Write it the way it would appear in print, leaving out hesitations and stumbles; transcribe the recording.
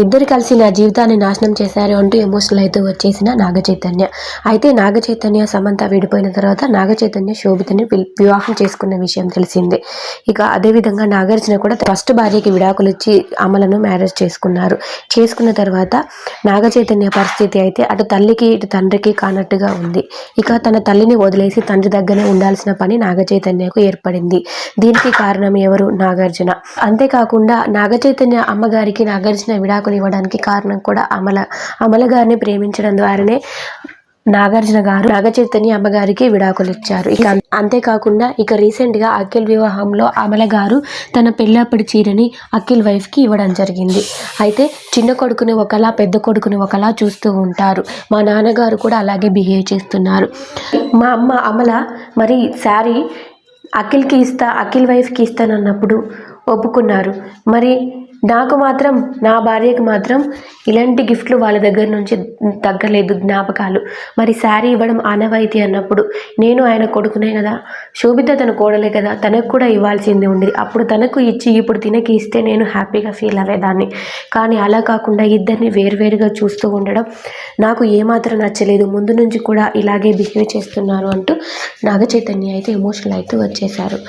ఇద్దరు కలిసి నా జీవితాన్ని నాశనం చేశారు అంటూ ఎమోషనల్ అయితే వచ్చేసిన నాగచైతన్య. అయితే నాగచైతన్య సమంత విడిపోయిన తర్వాత నాగచైతన్య శోభితని వివాహం చేసుకున్న విషయం తెలిసిందే. ఇక అదేవిధంగా నాగార్జున కూడా ఫస్ట్ భార్యకి విడాకులు ఇచ్చి అమలను మ్యారేజ్ చేసుకున్నారు. చేసుకున్న తర్వాత నాగచైతన్య పరిస్థితి అయితే అటు తల్లికి ఇటు తండ్రికి కానట్టుగా ఉంది. ఇక తన తల్లిని వదిలేసి తండ్రి దగ్గరే ఉండాల్సిన పని నాగచైతన్యకు ఏర్పడింది. దీనికి కారణం ఎవరు? నాగార్జున. అంతేకాకుండా నాగచైతన్య అమ్మగారికి నాగార్జున విడాకులు ఇవ్వడానికి కారణం కూడా అమల గారిని ప్రేమించడం ద్వారానే నాగార్జున గారు నాగచైతన్య అమ్మగారికి విడాకులు ఇచ్చారు. ఇక అంతేకాకుండా ఇక రీసెంట్గా అఖిల్ వివాహంలో అమల గారు తన పెళ్ళప్పటి చీరని అఖిల్ వైఫ్కి ఇవ్వడం జరిగింది. అయితే చిన్న కొడుకుని ఒకలా పెద్ద కొడుకుని ఒకలా చూస్తూ ఉంటారు. మా నాన్నగారు కూడా అలాగే బిహేవ్ చేస్తున్నారు. మా అమ్మ అమల మరి శారీ అఖిల్ వైఫ్కి ఇస్తానన్నప్పుడు ఒప్పుకున్నారు. మరి నాకు మాత్రం నా భార్యకు మాత్రం ఇలాంటి గిఫ్ట్లు వాళ్ళ దగ్గర నుంచి తగ్గలేదు, జ్ఞాపకాలు. మరి శారీ ఇవ్వడం ఆనవాయితీ అన్నప్పుడు నేను ఆయన కొడుకునే కదా, శోభిత తన కోడలే కదా, తనకు కూడా ఇవ్వాల్సింది ఉండేది. అప్పుడు తనకు ఇచ్చి ఇప్పుడు తినకి ఇస్తే నేను హ్యాపీగా ఫీల్ అయ్యేదాన్ని. కానీ అలా కాకుండా ఇద్దరిని వేరువేరుగా చూస్తూ ఉండడం నాకు ఏమాత్రం నచ్చలేదు. ముందు నుంచి కూడా ఇలాగే బిహేవ్ చేస్తున్నారు అంటూ నాగచైతన్య అయితే ఎమోషనల్ అయితే వచ్చేశారు.